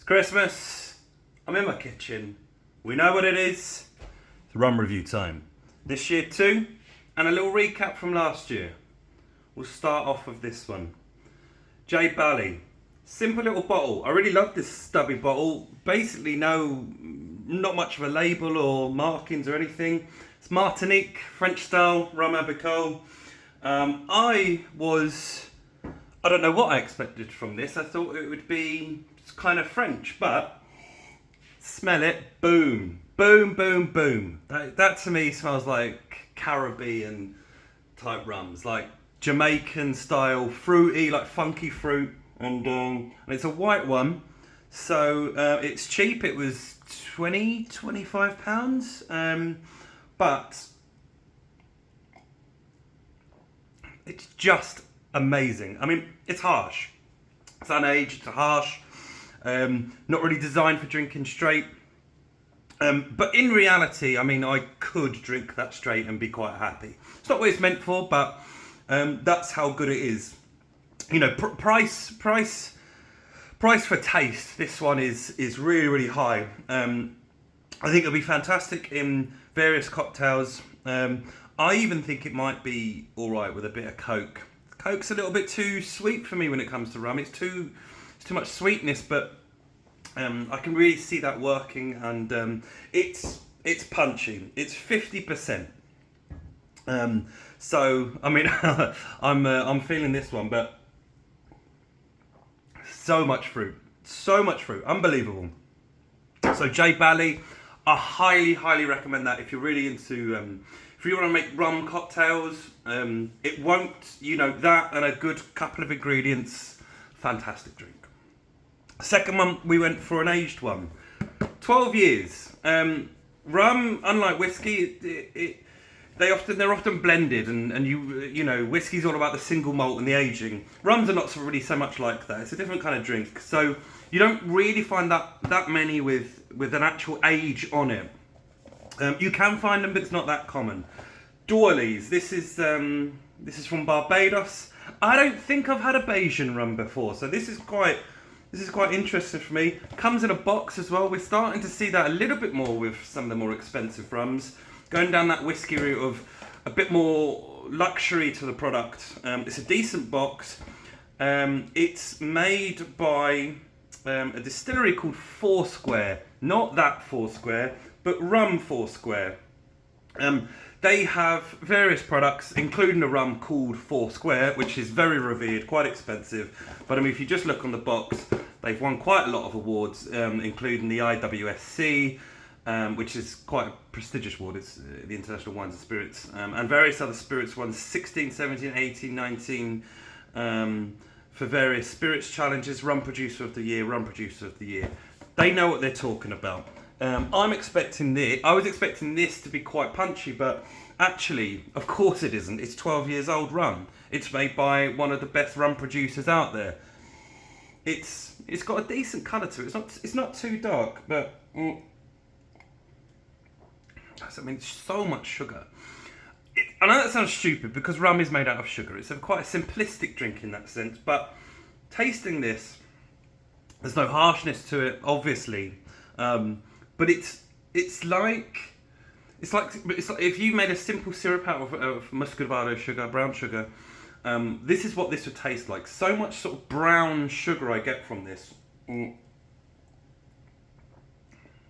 It's Christmas. I'm in my kitchen. We know what it is. It's rum review time. This year too, and a little recap from last year. We'll start off with this one. J Balvenie. Simple little bottle. I really love this stubby bottle. Basically not much of a label or markings or anything. It's Martinique, French style, rum Abicole. I don't know what I expected from this. I thought it would be kind of French, but smell it, boom, boom, boom, boom. That to me smells like Caribbean type rums, like Jamaican style, fruity, like funky fruit, and it's a white one, so it's cheap. It was 25 pounds, but it's just amazing. I mean, it's harsh. It's unaged, it's harsh. Not really designed for drinking straight. But in reality, I mean, I could drink that straight and be quite happy. It's not what it's meant for, but that's how good it is. You know, price for taste. This one is really, really high. I think it'll be fantastic in various cocktails. I even think it might be all right with a bit of Coke. Coke's a little bit too sweet for me when it comes to rum. It's too much sweetness, but I can really see that working, and it's punchy. It's 50%. So I mean, I'm feeling this one, but so much fruit, unbelievable. So J Balvenie, I highly recommend that if you're really into. If you want to make rum cocktails, it won't, that and a good couple of ingredients, fantastic drink. Second one, we went for an aged one. 12 years. Rum, unlike whiskey, they're often blended, and whiskey's all about the single malt and the aging. Rums are not really so much like that. It's a different kind of drink. So you don't really find that many with an actual age on it. You can find them, but it's not that common. D'Orly's. This is from Barbados. I don't think I've had a Bajan rum before, so this is quite interesting for me. Comes in a box as well. We're starting to see that a little bit more with some of the more expensive rums, going down that whiskey route of a bit more luxury to the product. It's a decent box. It's made by a distillery called Foursquare. Not that Foursquare, but Rum Foursquare. They have various products, including a rum called Foursquare, which is very revered, quite expensive. But I mean, if you just look on the box, they've won quite a lot of awards, including the IWSC, which is quite a prestigious award. It's the International Wines and Spirits, and various other spirits ones, 16, 17, 18, 19, for various spirits challenges, Rum Producer of the Year, Rum Producer of the Year. They know what they're talking about. I was expecting this to be quite punchy, but actually, of course it isn't. It's 12 years old rum. It's made by one of the best rum producers out there. It's got a decent colour to it. It's not too dark, but I mean, so much sugar. I know that sounds stupid because rum is made out of sugar. It's quite a simplistic drink in that sense, but tasting this, there's no harshness to it, obviously. But it's like if you made a simple syrup out of muscovado sugar, brown sugar. This is what this would taste like. So much sort of brown sugar I get from this. I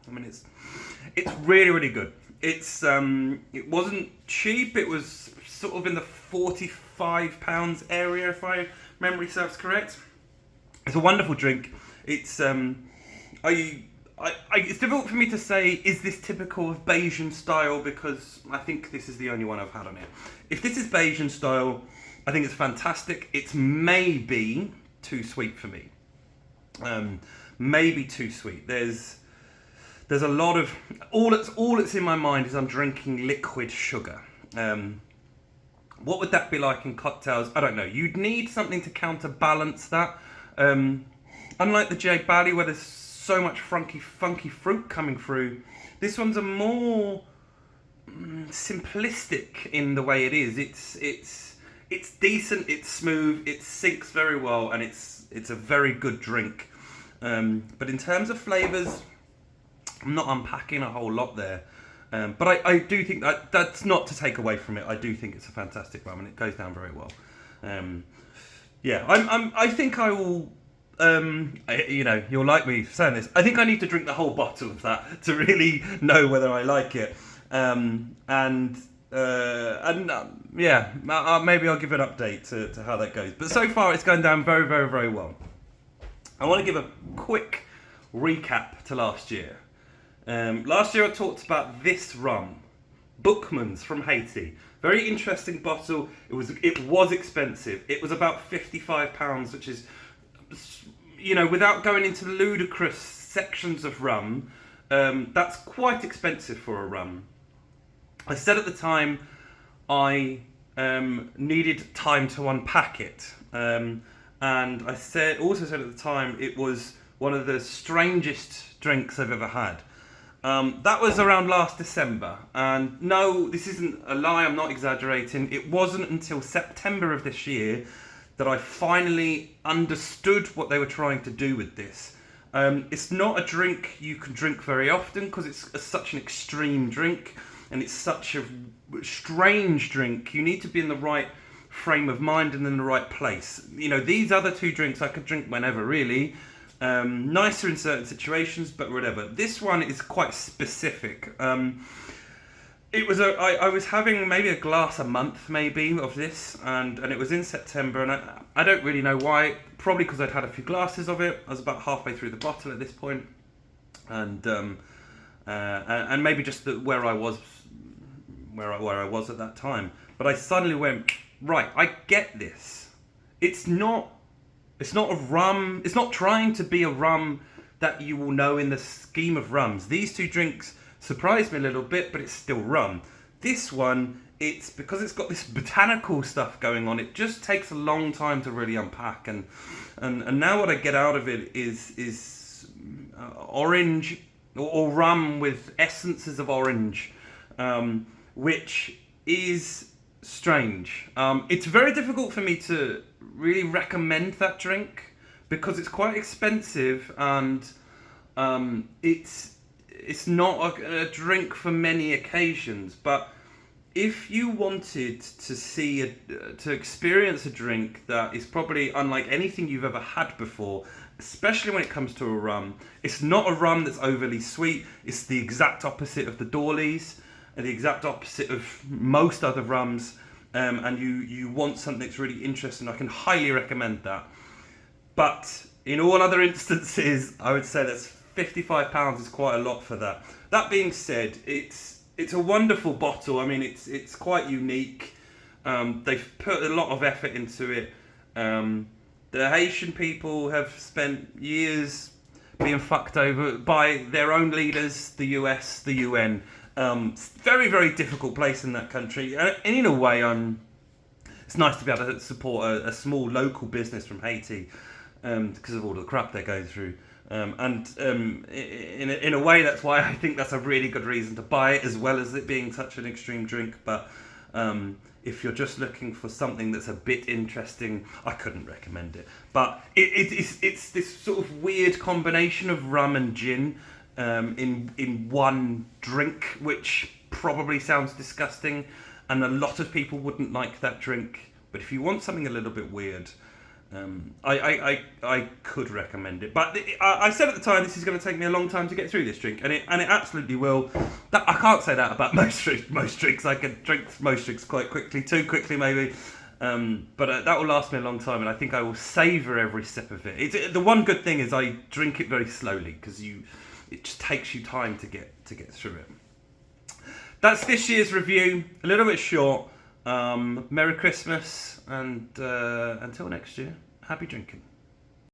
mean, it's really, really good. It wasn't cheap. It was sort of in the £45 area, if my memory serves correct. It's a wonderful drink. It's it's difficult for me to say, is this typical of Bajan style, because I think this is the only one I've had on it. If this is Bajan style, I think it's fantastic. It's maybe too sweet for me. Maybe too sweet. There's a lot of all that's in my mind is I'm drinking liquid sugar. What would that be like in cocktails? I don't know. You'd need something to counterbalance that. Unlike the J Balvenie, where there's so much funky fruit coming through, this one's a more simplistic in the way it is. It's decent, it's smooth, it sinks very well, and it's a very good drink. But in terms of flavours, I'm not unpacking a whole lot there. But I do think that's not to take away from it. I do think it's a fantastic rum and it goes down very well. Yeah, I think I will. You'll like me saying this. I think I need to drink the whole bottle of that to really know whether I like it. Maybe I'll give an update to how that goes. But so far, it's going down very, very, very well. I want to give a quick recap to last year. Last year, I talked about this rum, Bookman's from Haiti. Very interesting bottle. It was expensive. It was about £55, which is, without going into ludicrous sections of rum, that's quite expensive for a rum. I said at the time I needed time to unpack it, and I also said at the time it was one of the strangest drinks I've ever had. That was around last December, and no, this isn't a lie, I'm not exaggerating. It wasn't until September of this year that I finally understood what they were trying to do with this. It's not a drink you can drink very often because it's such an extreme drink and it's such a strange drink. You need to be in the right frame of mind and in the right place. These other two drinks I could drink whenever, really. Nicer in certain situations, but whatever. This one is quite specific. I was having maybe a glass a month, maybe, of this, and it was in September, and I don't really know why. Probably because I'd had a few glasses of it. I was about halfway through the bottle at this point, and maybe just where I was at that time. But I suddenly went, right, I get this. It's not a rum. It's not trying to be a rum that you will know in the scheme of rums. These two drinks surprised me a little bit, but it's still rum. This one, it's because it's got this botanical stuff going on. It just takes a long time to really unpack, and now what I get out of it is orange or rum with essences of orange, which is strange. It's very difficult for me to really recommend that drink because it's quite expensive and it's not a drink for many occasions. But if you wanted to experience a drink that is probably unlike anything you've ever had before, especially when it comes to a rum, it's not a rum that's overly sweet. It's the exact opposite of the Dawleys and the exact opposite of most other rums. And you want something that's really interesting, I can highly recommend that. But in all other instances, I would say that's £55 is quite a lot for that. That being said, it's a wonderful bottle. I mean, it's quite unique. They've put a lot of effort into it. The Haitian people have spent years being fucked over by their own leaders, the US, the UN. Very, very difficult place in that country. And in a way, it's nice to be able to support a small local business from Haiti because of all the crap they're going through. In a way, that's why I think that's a really good reason to buy it, as well as it being such an extreme drink. But if you're just looking for something that's a bit interesting, I couldn't recommend it. But it's this sort of weird combination of rum and gin in one drink, which probably sounds disgusting, and a lot of people wouldn't like that drink. But if you want something a little bit weird, I could recommend it. But I said at the time this is going to take me a long time to get through this drink, and it absolutely will. I can't say that about most drinks. I can drink most drinks quite quickly, too quickly maybe. But that will last me a long time, and I think I will savour every sip of it. The one good thing is I drink it very slowly because it just takes you time to get through it. That's this year's review. A little bit short. Merry Christmas, and until next year, happy drinking.